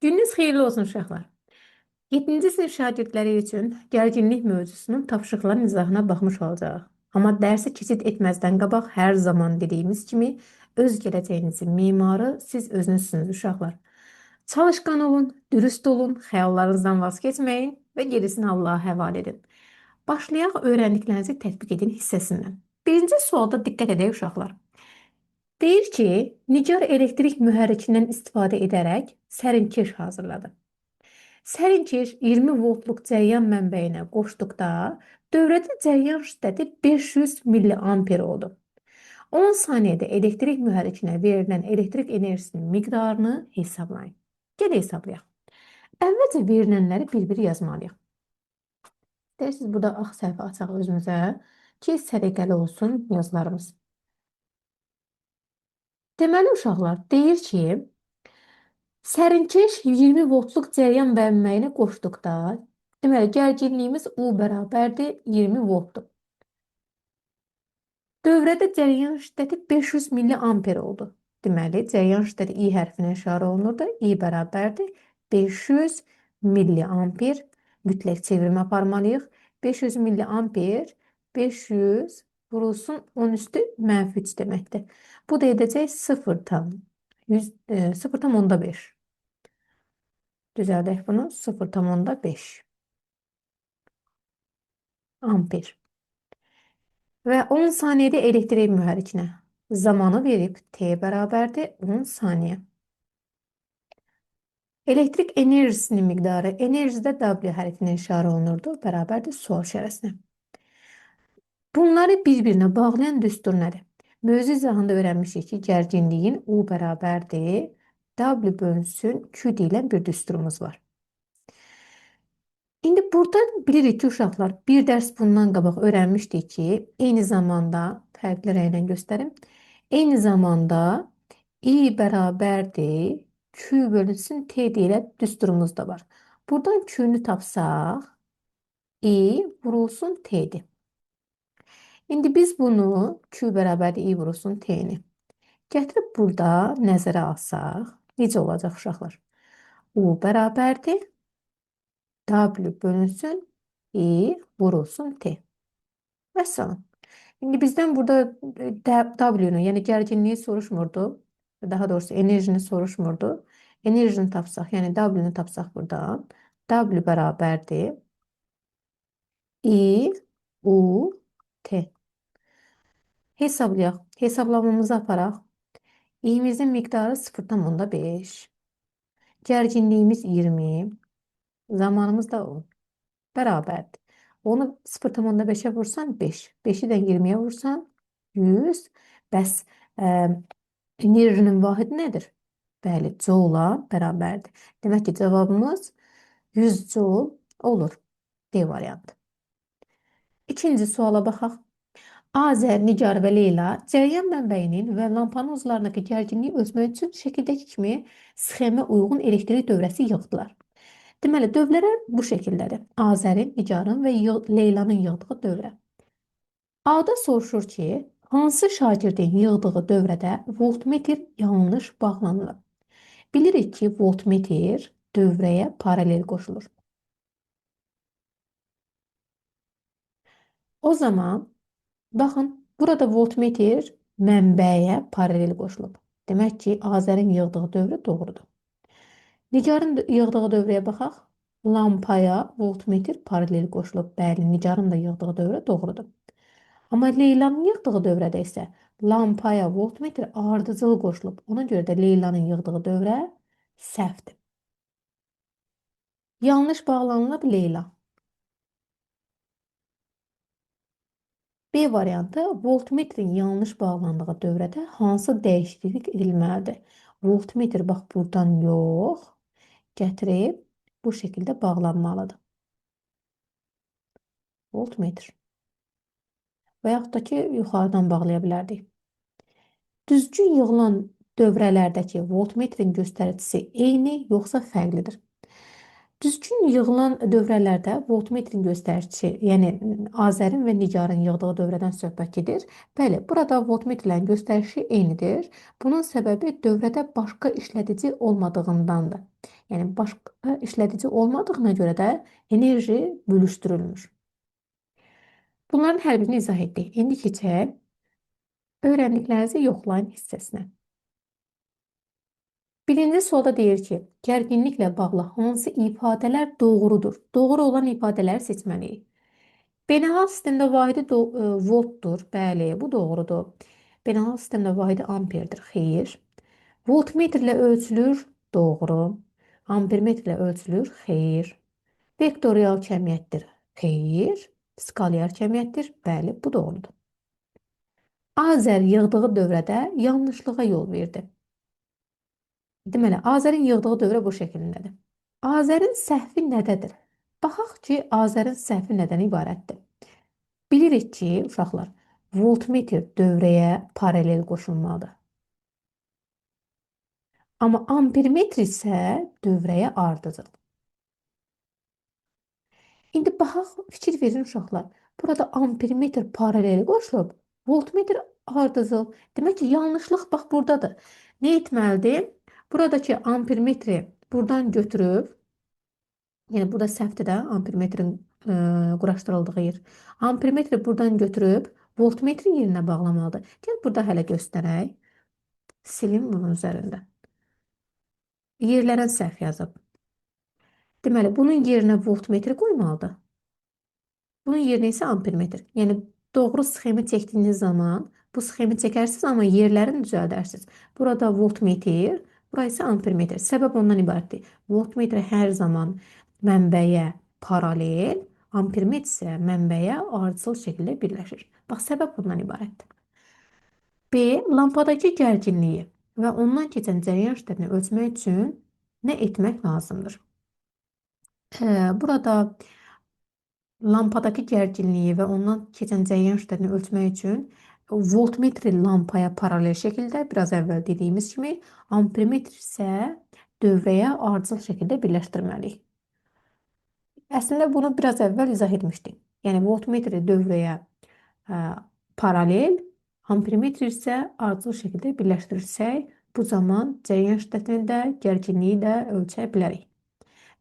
Gününüz xeyirli olsun uşaqlar. 7-ci sinif şagirdləri üçün gərginlik mövzusunun tapşırıqların izahına baxmış olacağıq. Amma dərsi keçid etməzdən qabaq hər zaman dediyimiz kimi öz gələcəyinizin mimarı siz özünüzsünüz uşaqlar. Çalışqan olun, dürüst olun, xəyallarınızdan vaz keçməyin və gerisini Allaha həvalə edin. Başlayaq öyrəndiklərinizi tətbiq edin hissəsindən. Birinci sualda diqqət edək uşaqlar. Deyir ki, Nigar elektrik mühərrikindən istifadə edərək sərinkeş hazırladı. Sərinkeş 20 voltluq cəryan mənbəyinə qoşduqda dövrədə cəryan şiddəti 500 milliamper oldu. 10 saniyədə elektrik mühərrikinə verilən elektrik enerjisinin miqdarını hesablayın. Gəl hesablayaq. Əvvəlcə verilənləri bir-bir yazmalıyıq. İstəyirsiniz burada ağ səhvə açaq özümüzə ki, səliqəli olsun yazılarımız. Deməli uşaqlar deyir ki, sərinkeş 20 voltluq cəryan mənbəyinə qoşduqda, deməli gərginliyimiz U bərabərdir 20 voltdur. Dövrədə cəryan şiddəti 500 milliamper oldu. Deməli, cəryan şiddəti I hərfinə işarə olunurdu. I bərabərdir 500 milliamper. Mütləq çevirmə aparmalıyıq. 500 milliamper 500 vurulsun 10 üstü mənfi 3 deməkdir. Bu da edəcək 0,5. Düzəldək bunu 0,5 amper. Və 10 saniyədə elektrik mühərrikinə zamanı verib T bərabərdir 10 saniyə. Elektrik enerjisinin miqdarı enerjidə W hərfinə işarə olunurdu, bərabərdir sual işarəsinə. Bunları bir-birinə bağlayan düstur nədir? Mövzu izahında öyrənmişik ki, gərginliyin U bərabərdir W bölünsün Q deyilən bir düsturumuz var. İndi burada bilirik ki, uşaqlar bir dərs bundan qabaq öyrənmişdik ki, eyni zamanda fərqli rənglə göstərim. Eyni zamanda I bərabərdir Q bölünsün T deyilən düsturumuz da var. Buradan Q-nü tapsaq I vurulsun T'dir. İndi biz bunu Q bərabərdir I vurulsun T-ni gətirib burada nəzərə alsaq necə olacaq uşaqlar? U bərabərdir W bölünsün I vurulsun T. Vəssalam. İndi bizdən burada W-nu, yəni gərginliyi soruşmurdu. Daha doğrusu enerjini soruşmurdu. Enerjini tapsaq, yəni W-nu tapsaq buradan. W bərabərdir I U T. Hesablayaq. Hesablamamızı aparaq. İ'mizin miqdarı 0,5. Gərginliyimiz 20. Zamanımız da 10. Bərabərdir. Onu 0,5'e vursan 5. 5'i də 20'ye vursan 100. Bəs enerjinin vahidi nədir? Bəli, joule-a bərabərdir. Demək ki, cavabımız 100 joule olur. D variantı. İkinci suala baxaq. Azər, Nigar və Leyla cəryan mənbəyinin və lampanın uzlarındakı gərginliyi ölçmək üçün şəkildəki kimi sxemə uyğun elektrik dövrəsi yığdılar. Deməli, dövrələr bu şəkildədir. Azərin, Nigarın və Leylanın yığdığı dövrə. A-da soruşur ki, hansı şagirdin yığdığı dövrədə voltmetr yanlış bağlanılır? Bilirik ki, voltmetr dövrəyə paralel qoşulur. O zaman, baxın, burada voltmetr mənbəyə paralel qoşulub. Demək ki, Azərin yığdığı dövrə doğrudur. Nigarın yığdığı dövrəyə baxaq. Lampaya voltmetr paralel qoşulub. Bəli, Nigarın da yığdığı dövrə doğrudur. Amma Leylanın yığdığı dövrədə isə lampaya voltmetr ardıcıl qoşulub. Ona görə də Leylanın yığdığı dövrə səhvdir. Yanlış bağlanılıb Leyla. B variantı voltmetrin yanlış bağlandığı dövrədə hansı dəyişiklik edilməlidir? Voltmetr bax buradan yox, gətirib bu şəkildə bağlanmalıdır. Voltmetr. Və yaxud da ki, yuxarıdan bağlaya bilərdik. Düzgün yığılan dövrələrdəki voltmetrin göstəricisi eyni yoxsa fərqlidir? Düzgün yığılan dövrələrdə voltmetrin göstəricisi, yəni Azərin və Nigarın yığdığı dövrədən söhbət gedir. Bəli, burada voltmetrlərin göstəricisi eynidir. Bunun səbəbi dövrədə başqa işlədici olmadığındandır. Yəni başqa işlədici olmadığına görə də enerji bölüşdürülmür. Bunların hər birini izah etdik. İndi keçək öyrəndiklərinizi yoxlayın hissəsinə. Birinci sualda deyir ki, gərginliklə bağlı hansı ifadələr doğrudur? Doğru olan ifadələri seçməliyik. Beynəlxalq sistemdə vahidi voltdur. Bəli, bu doğrudur. Beynəlxalq sistemdə vahidi amperdir. Xeyr. Voltmetrlə ölçülür. Doğru. Ampermetrlə ölçülür. Xeyr. Vektorial kəmiyyətdir. Xeyr. Skalyar kəmiyyətdir. Bəli, bu doğrudur. Azər yığdığı dövrədə yanlışlığa yol verdi. Deməli, Azərin yığdığı dövrə bu şəkildədir. Azərin səhvi nədədir? Baxaq ki, Azərin səhvi nədən ibarətdir? Bilirik ki, uşaqlar, voltmetr dövrəyə paralel qoşulmalıdır. Amma ampermetr isə dövrəyə ardıcıl. İndi baxaq, fikir verin uşaqlar. Burada ampermetr paralel qoşulub, voltmetr ardıcıl. Demək ki, yanlışlıq bax buradadır. Nə etməlidir? Buradakı ampermetri buradan götürüb, yəni burada səhvdir də ampermetrin quraşdırıldığı yer. Ampermetri buradan götürüb voltmetrin yerinə bağlamalıdır. Gəl burada hələ göstərək. Silim bunun üzərində. Yerlərə səhv yazıb. Deməli, bunun yerinə voltmetri qoymalıdır. Bunun yerinə isə ampermetr. Yəni doğru sxemi çəkdiyiniz zaman bu sxemi çəkərsiniz, amma yerlərini düzəldərsiniz. Burada voltmetr, bura isə ampermetr. Səbəb ondan ibarətdir. Voltmetr hər zaman mənbəyə paralel, ampermetr isə mənbəyə ardıcıl şəkildə birləşir. Bax, səbəb bundan ibarətdir. B. Lampadakı gərginliyi və ondan keçən cərəyan şiddətini ölçmək üçün nə etmək lazımdır? Burada lampadakı gərginliyi və ondan keçən cərəyan şiddətini ölçmək üçün voltmetri lampaya paralel şəkildə, biraz əvvəl dediyimiz kimi, ampermetr isə dövrəyə ardıcıl şəkildə birləşdirməliyik. Əslində bunu biraz əvvəl izah etmişdik. Yəni voltmetri dövrəyə paralel, ampermetr isə ardıcıl şəkildə birləşdirirsək, bu zaman cərəyan şiddətini də, gərginliyi də ölçə bilərik.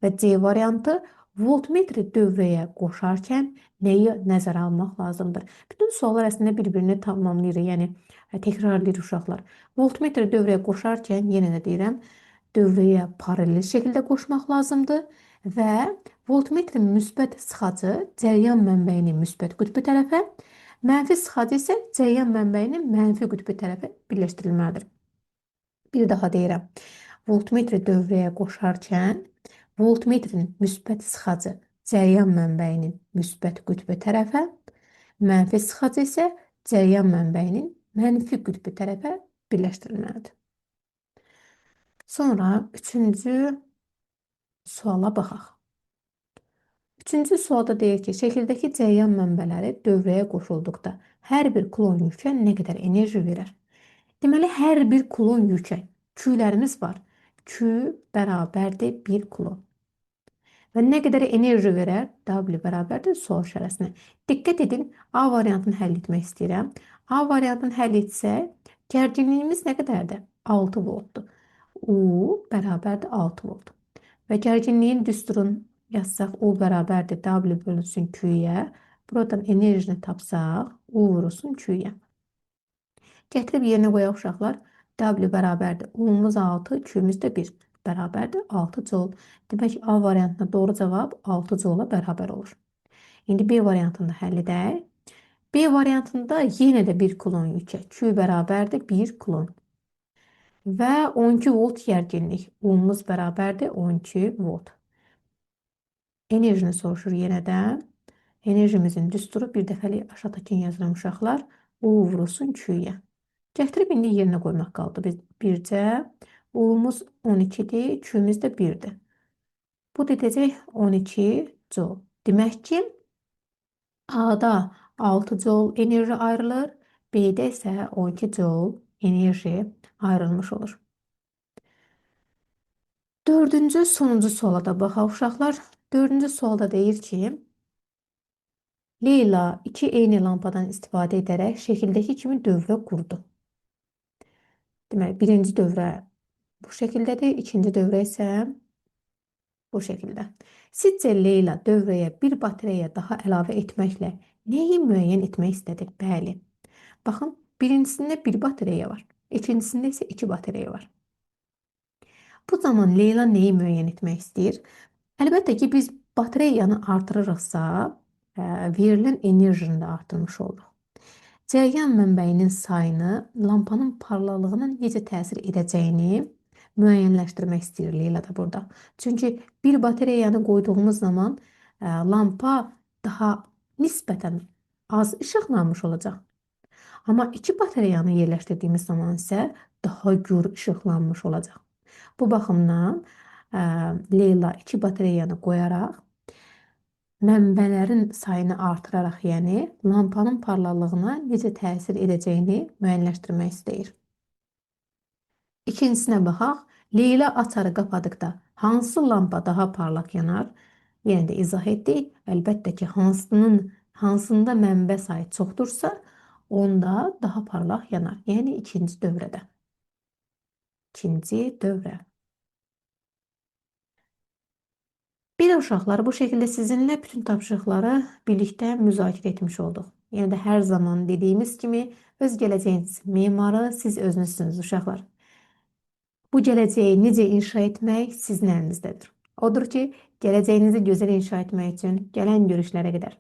Və C variantı, voltmetri dövrəyə qoşarkən nəyi nəzərə almaq lazımdır? Bütün suallar əslində bir-birini tamamlayır, yəni təkrarlayır uşaqlar. Voltmetri dövrəyə qoşarkən, yenə də deyirəm, dövrəyə paralel şəkildə qoşmaq lazımdır və voltmetrin müsbət sıxacı cərəyan mənbəyinin müsbət qütbü tərəfə, mənfi sıxacı isə cərəyan mənbəyinin mənfi qütbü tərəfə birləşdirilməlidir. Bir daha deyirəm, voltmetri dövrəyə qoşarkən voltmetrin müsbət sıxacı cərəyan mənbəyinin müsbət qütbü tərəfə, mənfi sıxacı isə cərəyan mənbəyinin mənfi qütbü tərəfə birləşdirilməlidir. Sonra üçüncü suala baxaq. Üçüncü sualda deyir ki, şəkildəki cərəyan mənbələri dövrəyə qoşulduqda hər bir kulon yükə nə qədər enerji verər? Deməli, hər bir kulon yükə Q'lərimiz var. Q bərabərdir 1 kulon. Və nə qədər enerji verər? W bərabərdir sual işarəsinə. Diqqət edin, A variantını həll etmək istəyirəm. A variantını həll etsək, gərginliyimiz nə qədərdir? 6 voltdur. U bərabərdir 6 volt. Və gərginliyin düsturunu yazsaq, U bərabərdir W bölünsün Q-yə. Buradan enerjini tapsaq, U vurulsun Q-yə. Gətirib yerinə qoyaq uşaqlar. W bərabərdir. U-muz 6, Q-müz də 1. Bərabərdir 6 joule. Demək ki, A variantında doğru cavab 6 joule-a bərabər olur. İndi B variantında həll edək. B variantında yenə də 1 kulon yükə. Q bərabərdir 1 kulon. Və 12 volt gərginlik. U-muz bərabərdir 12 volt. Enerjini soruşur yenə də. Enerjimizin düsturu bir dəfəlik aşağıdakini yazıram uşaqlar. U vurulsun Q-yə. Gətirib indi yerinə qoymaq qaldı. Bircə U-muz 12-dir, Q-müz də 1-dir. Bu dedəcək 12 joule. Demək ki, A-da 6 joule enerji ayrılır, B-də isə 12 joule enerji ayrılmış olur. Dördüncü, sonuncu suala da baxaq uşaqlar. Dördüncü sualda deyir ki, Leyla 2 eyni lampadan istifadə edərək şəkildəki kimi dövrə qurdu. Deməli, birinci dövrə bu şəkildədir, ikinci dövrə isə bu şəkildə. Sizcə Leyla dövrəyə bir batareya daha əlavə etməklə nəyi müəyyən etmək istədi? Bəli. Baxın, birincisində bir batareya var. İkincisində isə iki batareya var. Bu zaman Leyla nəyi müəyyən etmək istəyir? Əlbəttə ki, biz batareyanı artırırıqsa, verilən enerjini də artırmış oluruq. Cəryan mənbəyinin sayını lampanın parlalığına necə təsir edəcəyini müəyyənləşdirmək istəyir Leyla da burada. Çünki bir batareyanı qoyduğumuz zaman lampa daha nisbətən az işıqlanmış olacaq. Amma iki batareyanı yerləşdirdiyimiz zaman isə daha gür işıqlanmış olacaq. Bu baxımdan Leyla iki batareyanı qoyaraq mənbələrin sayını artıraraq, yəni lampanın parlaklığına necə təsir edəcəyini müəyyənləşdirmək istəyir. İkincisinə baxaq. Leyla açarı qapadıqda hansı lampa daha parlaq yanar? Yenə də izah etdik. Əlbəttə ki, hansında mənbə sayı çoxdursa, onda daha parlaq yanar. Yəni ikinci dövrədə. İkinci dövrə. Belə uşaqlar, bu şəkildə sizinlə bütün tapşırıqları birlikdə müzakirə etmiş olduq. Yəni də hər zaman dediyimiz kimi, öz gələcəyiniz memarı siz özünüzsünüz uşaqlar. Bu gələcəyi necə inşa etmək sizin əlinizdədir. Odur ki, gələcəyinizi gözəl inşa etmək üçün gələn görüşlərə qədər.